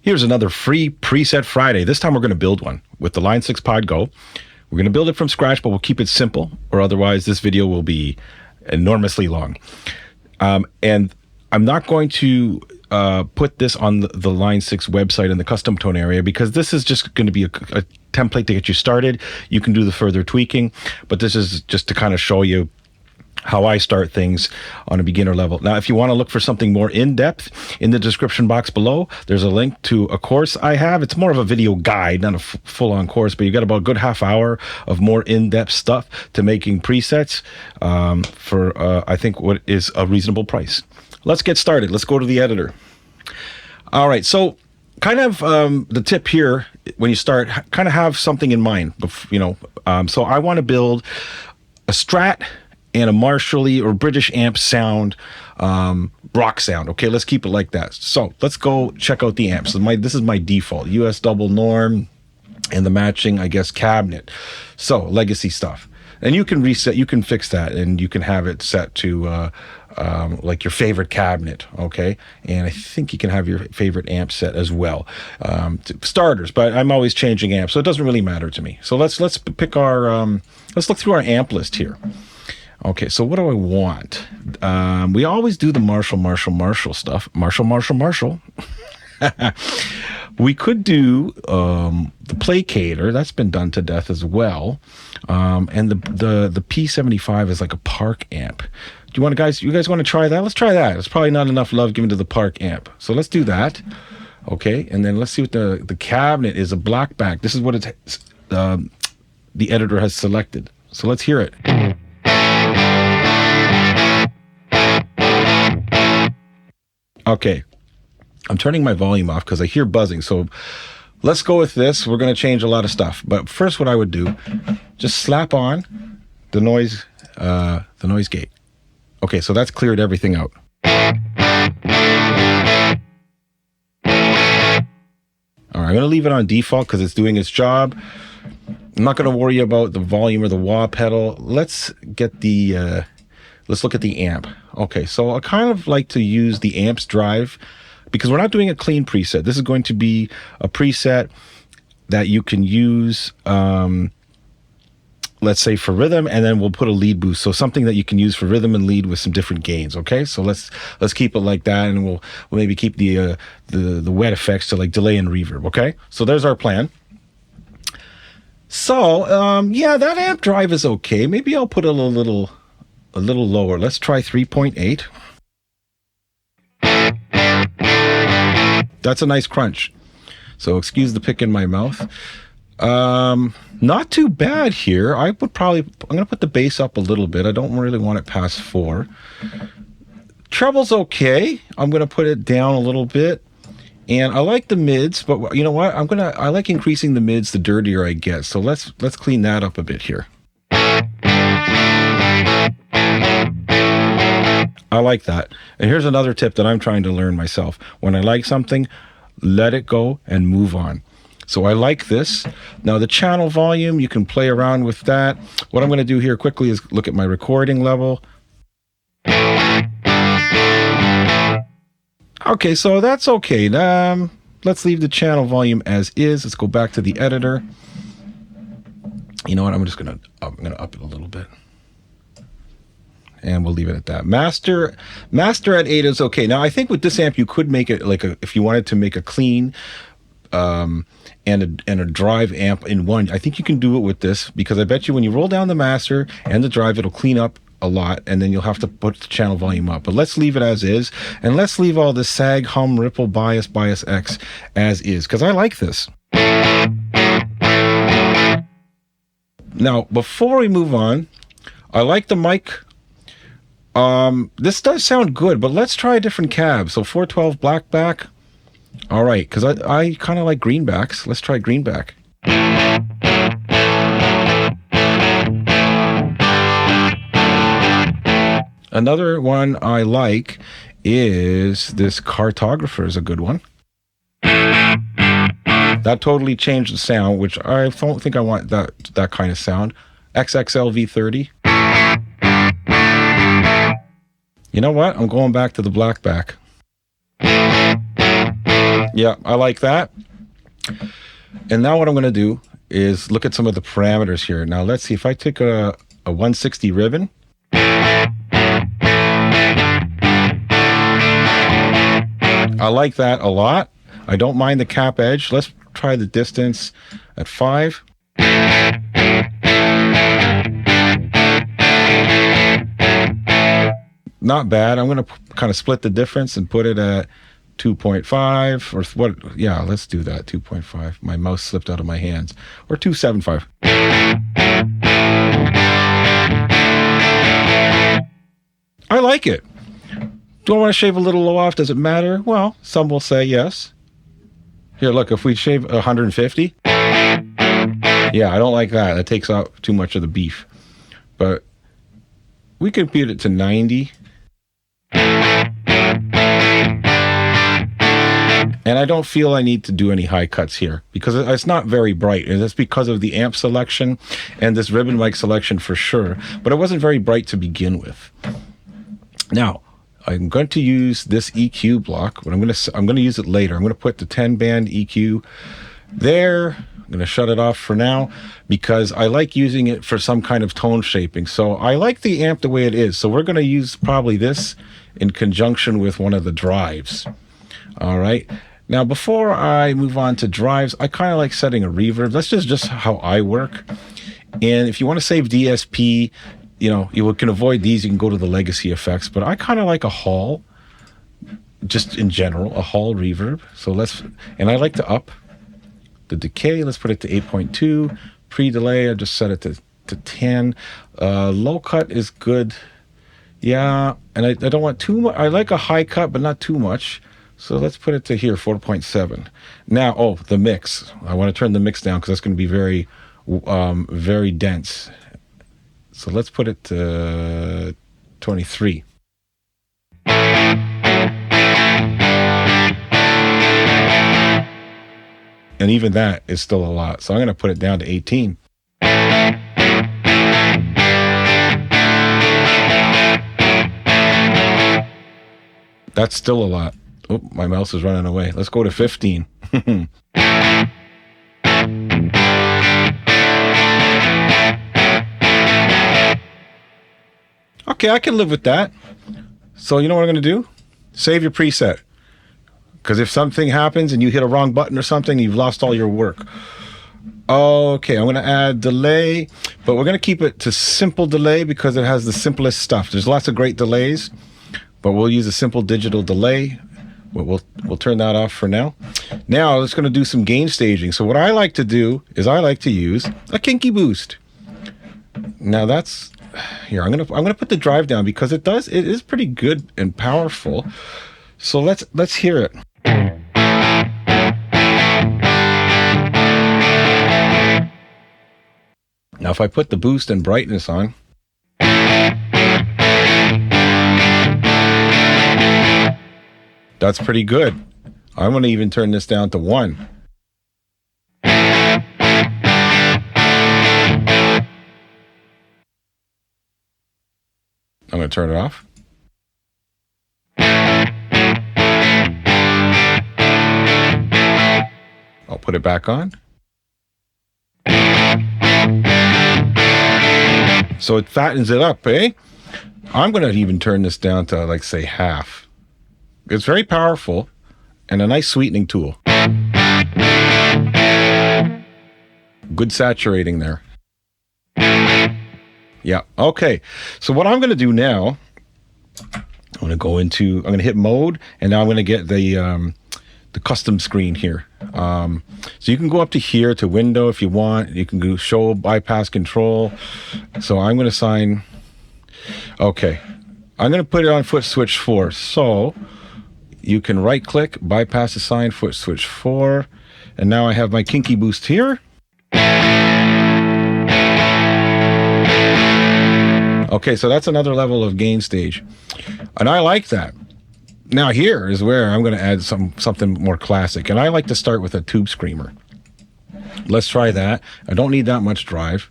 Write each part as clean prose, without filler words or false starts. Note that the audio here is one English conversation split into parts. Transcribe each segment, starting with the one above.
Here's another free preset Friday. This time we're going to build one with the Line 6 Pod Go. We're going to build it from scratch, but we'll keep it simple, or otherwise this video will be enormously long. And I'm not going to put this on the Line 6 website in the custom tone area, because this is just going to be a template to get you started. You can do the further tweaking, but this is just to kind of show you how I start things on a beginner level. Now, if you want to look for something more in-depth, in the description box below, there's a link to a course I have. It's more of a video guide, not a full-on course, but you got about a good half hour of more in-depth stuff to making presets for, I think, what is a reasonable price. Let's get started. Let's go to the editor. All right, so kind of the tip here, when you start, kind of have something in mind, so I want to build a Strat and a Marshall or British amp sound, rock sound. Okay, let's keep it like that. So let's go check out the amps. So this is my default US double norm and the matching, I guess, cabinet. So legacy stuff. And you can reset, you can fix that, and you can have it set to like your favorite cabinet, okay? And I think you can have your favorite amp set as well. Starters, but I'm always changing amps, so it doesn't really matter to me. So let's pick our, let's look through our amp list here. Okay, so what do I want? We always do the Marshall stuff. Marshall. We could do the Placator. That's been done to death as well. And the P75 is like a Park amp. Do you guys want to try that? Let's try that. It's probably not enough love given to the Park amp. So let's do that. Okay, and then let's see what the cabinet is, a black back. This is what it's the editor has selected. So let's hear it. Okay, I'm turning my volume off because I hear buzzing. So let's go with this. We're going to change a lot of stuff. But first, what I would do, just slap on the noise gate. Okay, so that's cleared everything out. All right, I'm going to leave it on default because it's doing its job. I'm not going to worry about the volume or the wah pedal. Let's get the... let's look at the amp. Okay, so I kind of like to use the amps drive because we're not doing a clean preset. This is going to be a preset that you can use, let's say for rhythm, and then we'll put a lead boost. So something that you can use for rhythm and lead with some different gains. Okay, so let's keep it like that, and we'll maybe keep the wet effects to like delay and reverb. Okay, so there's our plan. So yeah, that amp drive is okay. Maybe I'll put it a little lower. Let's try 3.8. That's a nice crunch. So excuse the pick in my mouth. Not too bad here. I'm going to put the bass up a little bit. I don't really want it past 4. Treble's okay. I'm going to put it down a little bit. And I like the mids, but you know what? I like increasing the mids the dirtier I get. So let's clean that up a bit here. I like that. And here's another tip that I'm trying to learn myself. When I like something, let it go and move on. So I like this. Now the channel volume, you can play around with that. What I'm going to do here quickly is look at my recording level. Okay, so that's okay. Let's leave the channel volume as is. Let's go back to the editor. You know what? I'm going to up it a little bit. And we'll leave it at that. Master at 8 is okay. Now, I think with this amp, you could make it like if you wanted to make a clean and a drive amp in one. I think you can do it with this, because I bet you when you roll down the master and the drive, it'll clean up a lot, and then you'll have to put the channel volume up. But let's leave it as is, and let's leave all the sag, hum, ripple, bias X as is, because I like this. Now, before we move on, I like the mic. This does sound good, but let's try a different cab. So 412 black back. All right, because I kind of like greenbacks. Let's try greenback. Another one I like is this Cartographer is a good one. That totally changed the sound, which I don't think I want that kind of sound. XXL V30. You know what? I'm going back to the black back. Yeah, I like that. And now what I'm going to do is look at some of the parameters here. Now let's see if I take a 160 ribbon. I like that a lot. I don't mind the cap edge. Let's try the distance at 5. Not bad. I'm going to kind of split the difference and put it at 2.5 or what? Yeah, let's do that. 2.5. My mouse slipped out of my hands. Or 275. I like it. Do I want to shave a little low off? Does it matter? Well, some will say yes. Here, look, if we shave 150. Yeah, I don't like that. That takes out too much of the beef. But we can beat it to 90. And I don't feel I need to do any high cuts here because it's not very bright. And that's because of the amp selection and this ribbon mic selection for sure. But it wasn't very bright to begin with. Now, I'm going to use this EQ block, but I'm going to use it later. I'm going to put the 10-band EQ there. I'm going to shut it off for now because I like using it for some kind of tone shaping. So I like the amp the way it is. So we're going to use probably this in conjunction with one of the drives. All right. Now, before I move on to drives, I kind of like setting a reverb. That's just how I work. And if you want to save DSP, you can avoid these. You can go to the legacy effects, but I kind of like a Hall, just in general, a Hall reverb. So and I like to up the decay. Let's put it to 8.2. Pre-delay, I just set it to 10. Low cut is good. Yeah, and I don't want too much. I like a high cut, but not too much. So let's put it to here, 4.7. Now, the mix. I want to turn the mix down because that's going to be very, very dense. So let's put it to 23. And even that is still a lot. So I'm going to put it down to 18. That's still a lot. Oh, my mouse is running away. Let's go to 15. Okay, I can live with that. So you know what I'm going to do? Save your preset. Because if something happens and you hit a wrong button or something, you've lost all your work. Okay, I'm going to add delay, but we're going to keep it to simple delay because it has the simplest stuff. There's lots of great delays, but we'll use a simple digital delay. We'll turn that off for now. Now, let's going to do some gain staging. So what I like to do is I like to use a Kinky Boost. Now that's here. I'm gonna put the drive down because it is pretty good and powerful. So let's hear it. Now, if I put the boost and brightness on. That's pretty good. I'm going to even turn this down to 1. I'm going to turn it off. I'll put it back on. So it fattens it up, eh? I'm going to even turn this down to, like, say, half. It's very powerful and a nice sweetening tool. Good saturating there. Yeah, okay. So what I'm going to do now, I'm going to hit mode, and now I'm going to get the custom screen here. So you can go up to here to window if you want. You can go show bypass control. So I'm going to assign, okay. I'm going to put it on foot switch 4. So you can right click, bypass assign foot switch 4. And now I have my Kinky Boost here. Okay, so that's another level of gain stage. And I like that. Now here is where I'm going to add something more classic. And I like to start with a tube screamer. Let's try that. I don't need that much drive.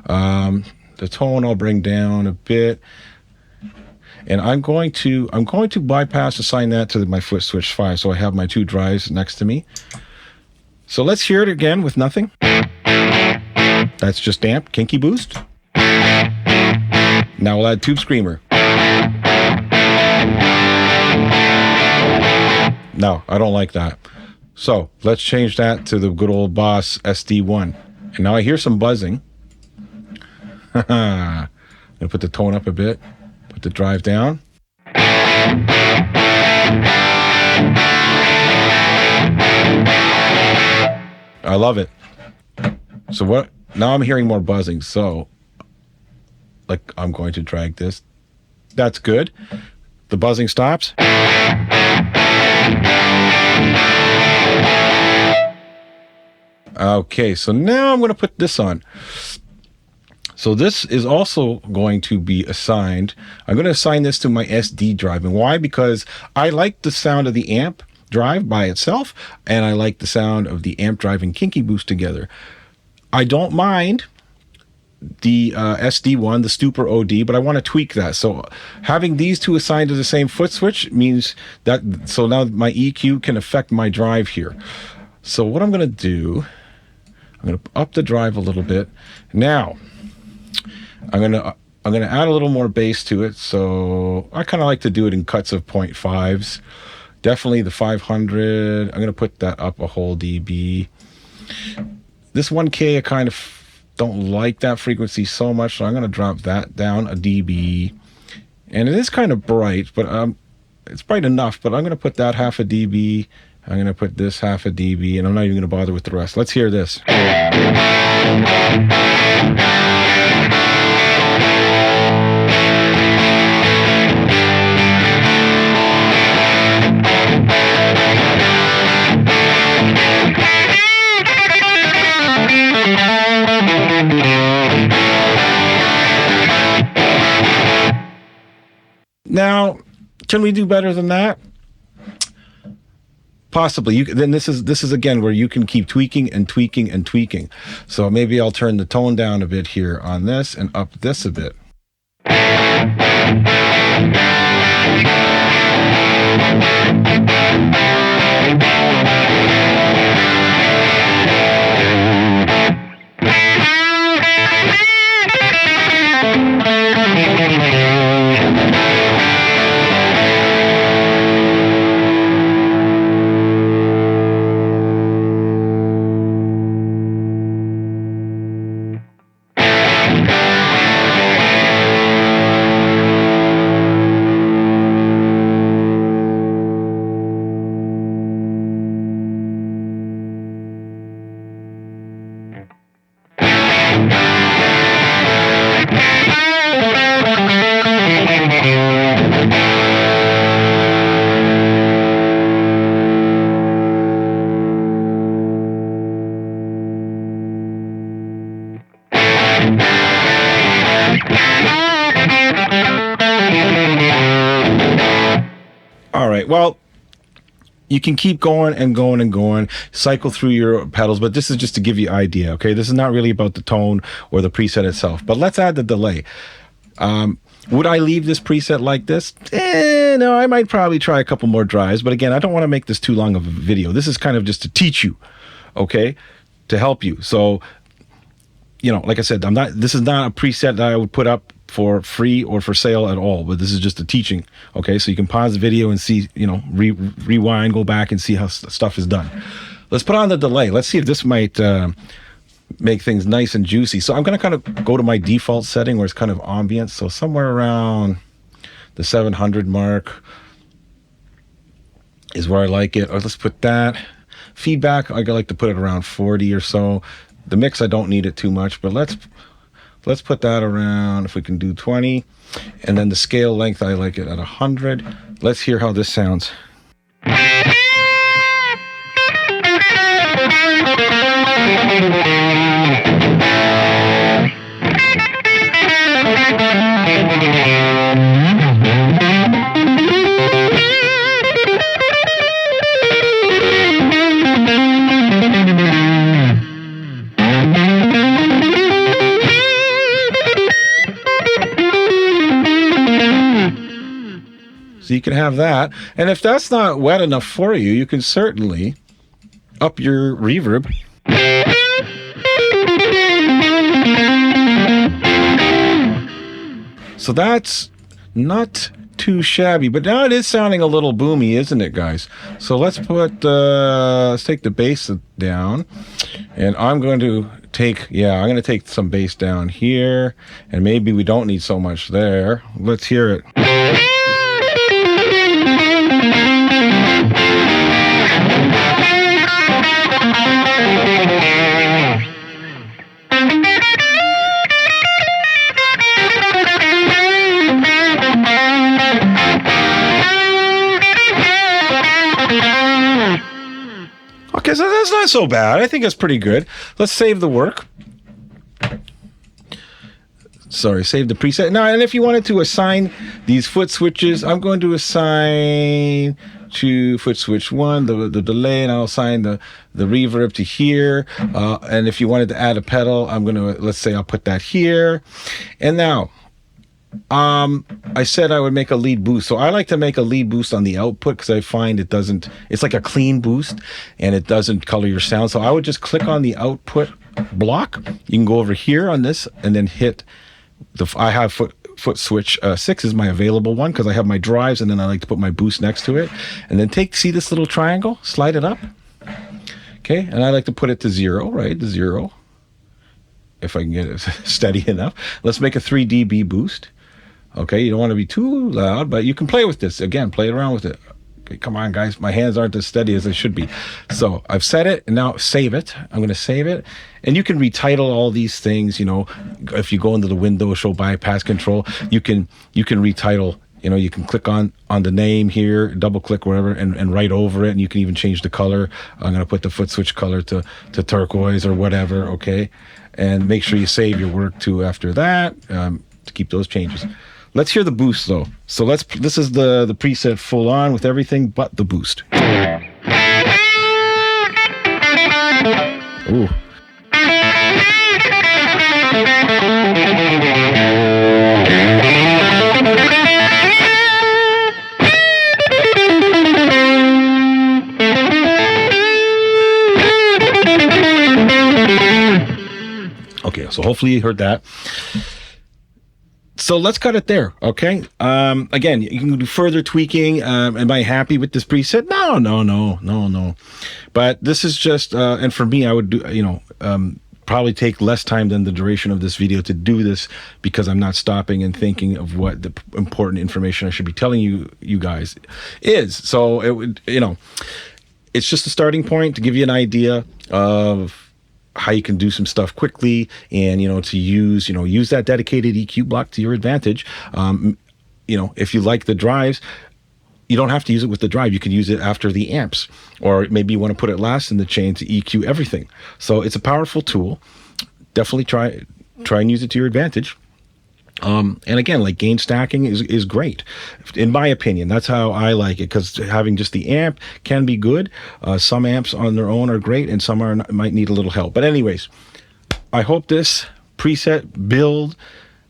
The tone I'll bring down a bit. And I'm going to bypass assign that to my foot switch 5, so I have my 2 drives next to me. So let's hear it again with nothing. That's just amp, Kinky Boost. Now we'll add Tube Screamer. No, I don't like that. So let's change that to the good old Boss SD1. And now I hear some buzzing. I'm going to put the tone up a bit, put the drive down. I love it. So what? Now I'm hearing more buzzing. So, like, I'm going to drag this. That's good. The buzzing stops. Okay, so now I'm going to put this on. So this is also going to be assigned. I'm going to assign this to my SD drive. And why? Because I like the sound of the amp drive by itself, and I like the sound of the amp drive and Kinky Boost together. I don't mind the SD1, the Stuper OD, but I want to tweak that. So having these two assigned to the same foot switch means that, so now my EQ can affect my drive here. So what I'm going to do, I'm going to up the drive a little bit. Now, I'm going to add a little more bass to it. So I kind of like to do it in cuts of 0.5s. Definitely the 500. I'm going to put that up a whole dB. This 1K, I kind of don't like that frequency so much, so I'm going to drop that down a dB. And it is kind of bright, but it's bright enough, but I'm going to put that half a dB. I'm going to put this half a dB, and I'm not even going to bother with the rest. Let's hear this. Now, can we do better than that? Possibly. Then this is again where you can keep tweaking and tweaking and tweaking. So maybe I'll turn the tone down a bit here on this and up this a bit. All right, well, you can keep going and going and going, cycle through your pedals, but this is just to give you an idea, okay? This is not really about the tone or the preset itself, but let's add the delay. Would I leave this preset like this? No, I might probably try a couple more drives, but again, I don't want to make this too long of a video. This is kind of just to teach you, okay? To help you. So, you know, like I said, this is not a preset that I would put up for free or for sale at all, but this is just a teaching, okay? So you can pause the video and see, you know, rewind, go back and see how stuff is done. Let's put on the delay. Let's see if this might make things nice and juicy. So I'm going to kind of go to my default setting where it's kind of ambient. So somewhere around the 700 mark is where I like it. Or let's put that. Feedback, I like to put it around 40 or so. The mix, I don't need it too much, but let's put that around, if we can do 20. And then the scale length, I like it at 100. Let's hear how this sounds. you can have that. And if that's not wet enough for you, you can certainly up your reverb. So that's not too shabby, but now it is sounding a little boomy, isn't it, guys? So let's take the bass down, and I'm going to take some bass down here, and maybe we don't need so much there. Let's hear it. Okay, so that's not so bad. I think it's pretty good. Let's save the work. Sorry, save the preset. Now, and if you wanted to assign these foot switches, I'm going to assign to foot switch 1, the delay, and I'll assign the reverb to here. And if you wanted to add a pedal, I'm going to, let's say I'll put that here. And now, I said I would make a lead boost. So I like to make a lead boost on the output because I find it's like a clean boost and it doesn't color your sound. So I would just click on the output block. You can go over here on this and then hit I have foot switch 6 is my available one because I have my drives, and then I like to put my boost next to it. And then see this little triangle, slide it up. Okay, and I like to put it to 0, right? To 0. If I can get it steady enough. Let's make a 3 dB boost. Okay, you don't want to be too loud, but you can play with this. Again, play around with it. Okay, come on, guys. My hands aren't as steady as they should be. So I've set it, and now save it. I'm going to save it. And you can retitle all these things. You know, if you go into the window, show bypass control, you can retitle. You know, you can click on the name here, double click wherever, and write over it. And you can even change the color. I'm going to put the foot switch color to turquoise or whatever, okay? And make sure you save your work too after that to keep those changes. Let's hear the boost though. So this is the preset full on with everything but the boost. Ooh. Okay, so hopefully you heard that. So let's cut it there, okay? Again, you can do further tweaking. Am I happy with this preset? No. But this is just, and for me, I would do, probably take less time than the duration of this video to do this because I'm not stopping and thinking of what the important information I should be telling you guys is. So it would, it's just a starting point to give you an idea of how you can do some stuff quickly and, to use that dedicated EQ block to your advantage. If you like the drives, you don't have to use it with the drive. You can use it after the amps, or maybe you want to put it last in the chain to EQ everything. So it's a powerful tool. Definitely try and use it to your advantage. And again, like gain stacking is great. In my opinion, that's how I like it, because having just the amp can be good. Some amps on their own are great, and some might need a little help. But anyways, I hope this preset build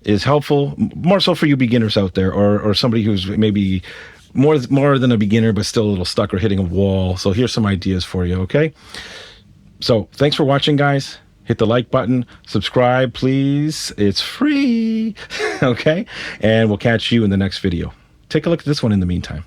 is helpful, more so for you beginners out there, or somebody who's maybe more than a beginner, but still a little stuck or hitting a wall. So here's some ideas for you, okay? So thanks for watching, guys. Hit the like button, subscribe, please. It's free, okay? And we'll catch you in the next video. Take a look at this one in the meantime.